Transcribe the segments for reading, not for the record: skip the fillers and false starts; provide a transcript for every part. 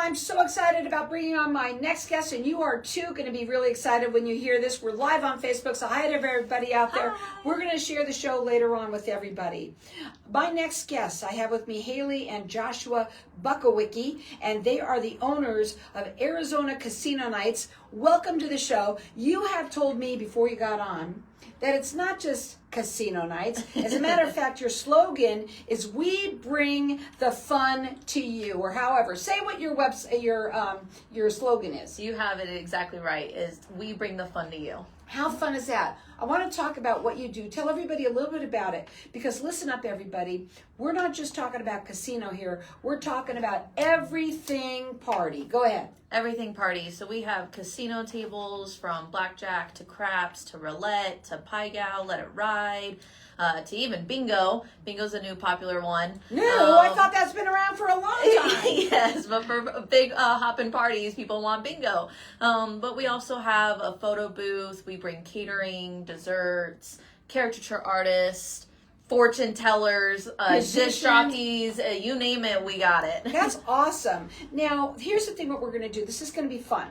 I'm so excited about bringing on my next guest, and you are too going to be really excited when you hear this. We're live on Facebook, so hi to everybody out there. Hi. We're going to share the show later on with everybody. My next guest, I have with me Haley and Joshua Bukowiecki, and they are the owners of Arizona Casino Nights. Welcome to the show. You have told me before you got on that it's not just casino nights. As a matter of fact, your slogan is "We bring the fun to you," or however. Say what your your slogan is. You have it exactly right. Is "We bring the fun to you." How fun is that? I want to talk about what you do. Tell everybody a little bit about it. Because listen up, everybody. We're not just talking about casino here. We're talking about everything party. Go ahead. Everything party. So we have casino tables from blackjack to craps to roulette to pie gow, let it ride, to even bingo. Bingo's a new popular one. No, I thought that's been around for a long time. Yes, but for big hopping parties, people want bingo. But we also have a photo booth. We bring catering, desserts, caricature artists, fortune tellers, dish jockeys, you name it, we got it. That's awesome. Now, here's the thing what we're going to do. This is going to be fun.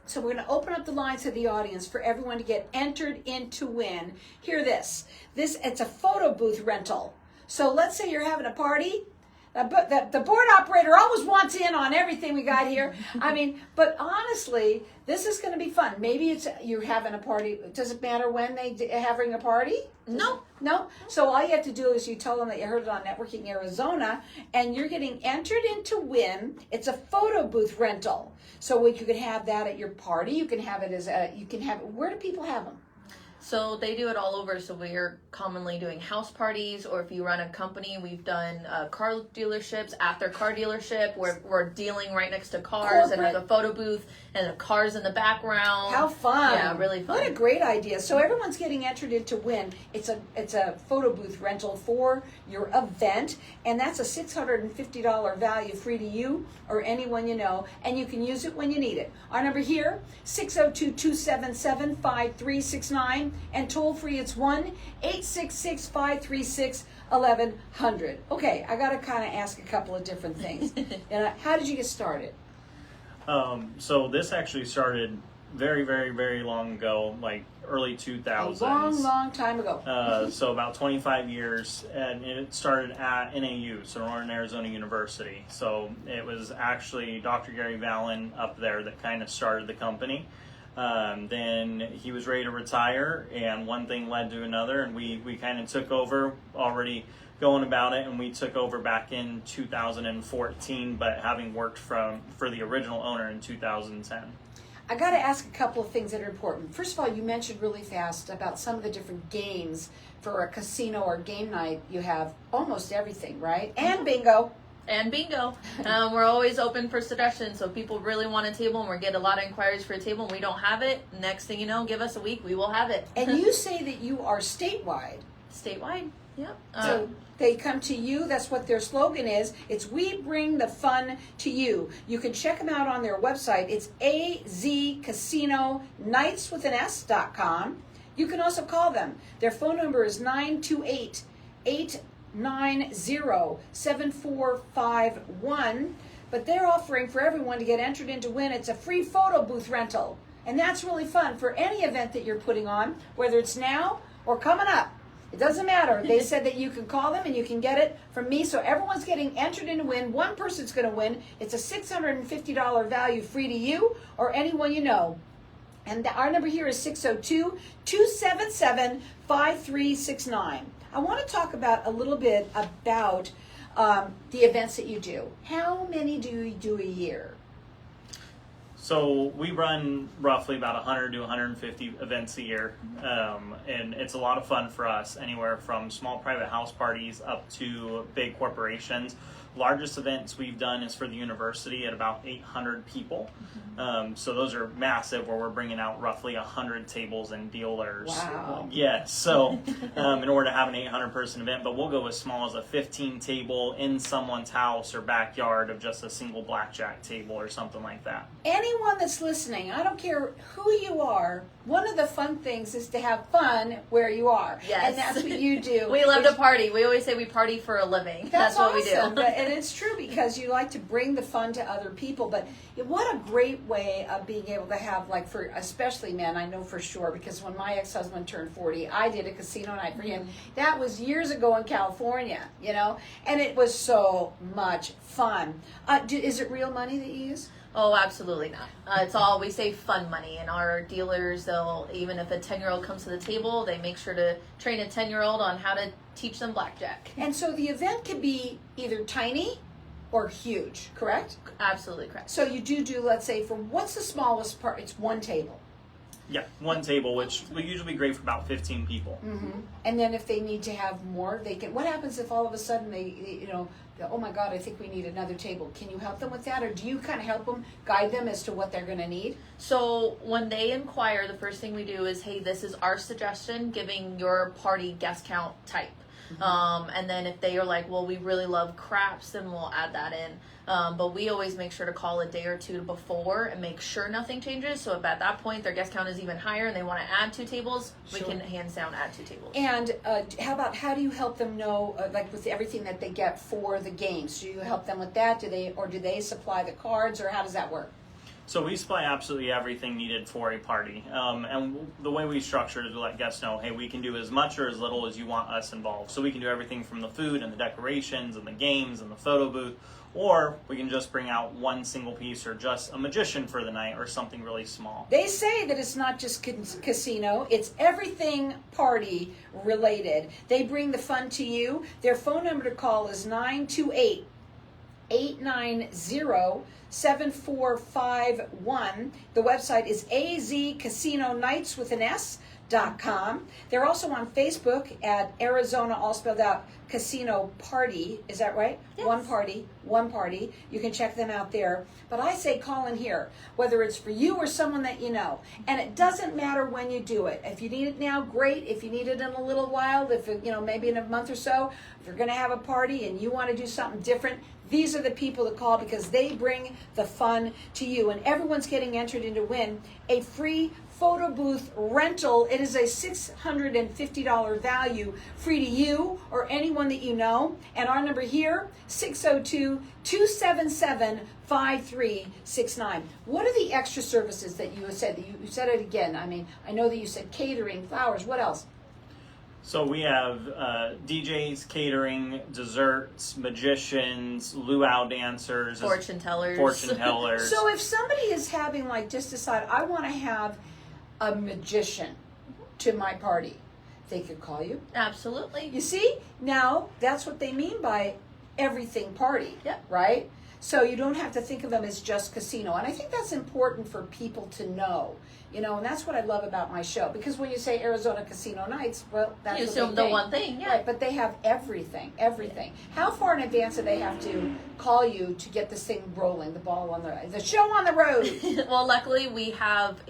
So we're going to open up the lines to the audience for everyone to get entered in to win. Hear this. It's a photo booth rental. So let's say you're having a party. The board operator always wants in on everything we got here. I mean, but honestly, this is going to be fun. Maybe you're having a party. Does it matter when they're having a party? No. No? So all you have to do is you tell them that you heard it on Networking Arizona, and you're getting entered in to win. It's a photo booth rental. So you could have that at your party. You can have it where do people have them? So they do it all over. So we're commonly doing house parties, or if you run a company, we've done car dealerships. At their car dealership, we're dealing right next to cars, and there's a photo booth and the cars in the background. How fun! Yeah, really fun. What a great idea! So everyone's getting entered in to win. It's a photo booth rental for your event, and that's a $650 value, free to you or anyone you know, and you can use it when you need it. Our number here, 602-277-5369. And toll free, it's 1-866-536-1100. Okay, I got to kind of ask a couple of different things. How did you get started? So this actually started very, very, very long ago, like early 2000s. A long, long time ago. So about 25 years, and it started at NAU, so Northern Arizona University. So it was actually Dr. Gary Vallon up there that kind of started the company. Then he was ready to retire, and one thing led to another, and we kind of took over, already going about it, and we took over back in 2014, but having worked for the original owner in 2010. I got to ask a couple of things that are important. First of all, you mentioned really fast about some of the different games for a casino or game night. You have almost everything, right? And bingo. And bingo. We're always open for suggestions. So if people really want a table and we get a lot of inquiries for a table and we don't have it, next thing you know, give us a week, we will have it. And you say that you are statewide. Statewide, yep. So they come to you. That's what their slogan is. It's "We bring the fun to you." You can check them out on their website. It's azcasinonights.com. You can also call them. Their phone number is 928-890-7451, but they're offering for everyone to get entered in to win. It's a free photo booth rental, and that's really fun for any event that you're putting on, whether it's now or coming up. It doesn't matter. They said that you can call them and you can get it from me, so everyone's getting entered in to win. One person's going to win. It's a $650 value, free to you or anyone you know. And our number here is 602-277-5369. I want to talk about a little bit about the events that you do. How many do you do a year? So we run roughly about 100 to 150 events a year, and it's a lot of fun for us, anywhere from small private house parties up to big corporations. Largest events we've done is for the university at about 800 people. So those are massive, where we're bringing out roughly 100 tables and dealers. Wow. Yes. So in order to have an 800 person event, but we'll go as small as a 15 table in someone's house or backyard of just a single blackjack table or something like that. Anyone that's listening, I don't care who you are, one of the fun things is to have fun where you are. Yes. And that's what you do. We love to party. We always say we party for a living. That's what awesome. we do. and it's true because you like to bring the fun to other people. But what a great way of being able to have, like, for especially men, I know for sure, because when my ex-husband turned 40, I did a casino night for him. That was years ago in California, you know, and it was so much fun. Is it real money that you use? Oh, absolutely not. It's all, we say fun money, and our dealers, they'll, even if a 10-year-old comes to the table, they make sure to train a 10-year-old on how to teach them blackjack. And so the event could be either tiny or huge, correct? Absolutely correct. So you do, let's say, for what's the smallest part? It's one table. Yeah, one table, which will usually be great for about 15 people. Mm-hmm. And then if they need to have more, they can. What happens if all of a sudden they oh my God, I think we need another table? Can you help them with that, or do you kind of help them, guide them as to what they're going to need? So when they inquire, the first thing we do is, hey, this is our suggestion, giving your party guest count type. And then if they are like, well, we really love craps, then we'll add that in. But we always make sure to call a day or two before and make sure nothing changes. So if at that point their guest count is even higher and they want to add 2 tables, we can hands down add 2 tables. And how do you help them know, like with everything that they get for the games? Do you help them with that? Do they supply the cards, or how does that work? So we supply absolutely everything needed for a party. And the way we structure it is we let guests know, hey, we can do as much or as little as you want us involved. So we can do everything from the food and the decorations and the games and the photo booth, or we can just bring out one single piece or just a magician for the night or something really small. They say that it's not just casino, it's everything party related. They bring the fun to you. Their phone number to call is 928-890-7451. The website is azcasinonights.com. They're also on Facebook at Arizona, all spelled out, Casino Party. Is that right? Yes. One party. You can check them out there. But I say call in here, whether it's for you or someone that you know. And it doesn't matter when you do it. If you need it now, great. If you need it in a little while, if maybe in a month or so, if you're going to have a party and you want to do something different, these are the people to call, because they bring the fun to you. And everyone's getting entered in to win a free photo booth rental. It is a $650 value, free to you or anyone that you know. And our number here, 602-277-5369. What are the extra services that you said? You said it again. I mean, I know that you said catering, flowers. What else? So we have DJs, catering, desserts, magicians, luau dancers, Fortune tellers. So if somebody is having, like, just decide, I want to have a magician to my party, they could call you. Absolutely. You see? Now, that's what they mean by everything party. Yep. Right? So you don't have to think of them as just casino. And I think that's important for people to know. And that's what I love about my show. Because when you say Arizona Casino Nights, well, that's you what assume they the think. one thing, yeah. Right, but they have everything. How far in advance do they have to call you to get this thing rolling, the show on the road? Well, luckily we have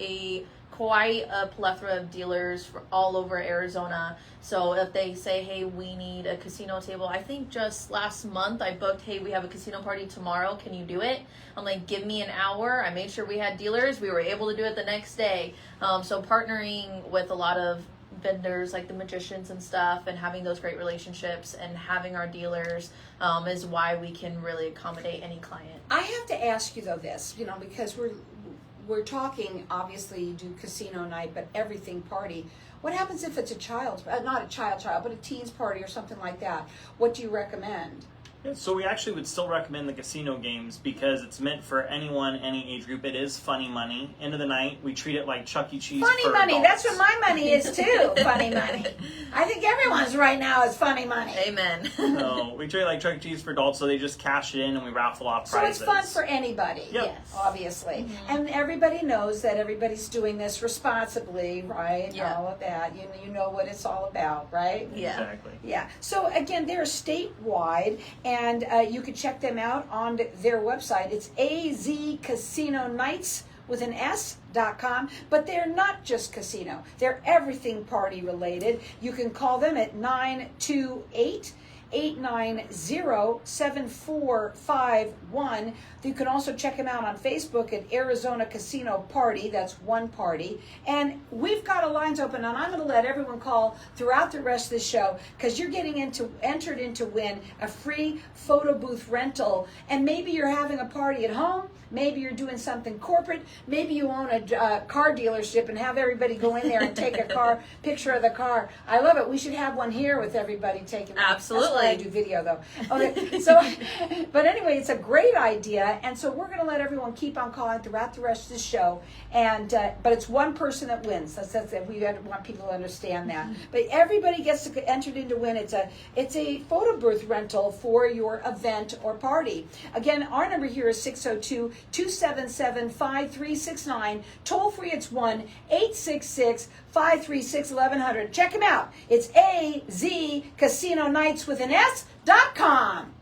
quite a plethora of dealers all over Arizona. So if they say, hey, we need a casino table, I think just last month I booked, hey, we have a casino party tomorrow, can you do it? I'm like, give me an hour. I made sure we had dealers. We were able to do it the next day. So partnering with a lot of vendors like the magicians and stuff, and having those great relationships and having our dealers is why we can really accommodate any client. I have to ask you though this, because we're talking, obviously you do casino night, but everything party. What happens if it's a child, not a child, but a teens party or something like that? What do you recommend? Yeah, so we actually would still recommend the casino games because it's meant for anyone, any age group. It is funny money. End of the night, we treat it like Chuck E. Cheese. Funny for money. adults. That's what my money is too. Funny money. I think everyone's right now is funny money. Amen. So we treat it like Chuck E. Cheese for adults, so they just cash it in and we raffle off prizes. So it's fun for anybody. Yep. Yes. Obviously. Mm-hmm. And everybody knows that everybody's doing this responsibly, right? Yeah. All of that. You know what it's all about, right? Yeah. Exactly. Yeah. So again, they're statewide, and you can check them out on their website. It's azcasinonights.com. But they're not just casino. They're everything party related. You can call them at 928 890-7451. You can also check them out on Facebook at Arizona Casino Party. That's one party. And we've got lines open, and I'm going to let everyone call throughout the rest of the show, because you're getting entered into win a free photo booth rental. And maybe you're having a party at home. Maybe you're doing something corporate. Maybe you own a car dealership and have everybody go in there and take a picture of the car. I love it. We should have one here with everybody taking one. Absolutely. That's why I do video, though. Okay, so, but anyway, it's a great idea. And so we're going to let everyone keep on calling throughout the rest of the show. And but it's one person that wins. That's we want people to understand that. But everybody gets to entered into win. It's a photo booth rental for your event or party. Again, our number here is 602-277-5369. Toll free, it's 1-866-536-1100. Check them out. It's AZCasinoNights with an S.com.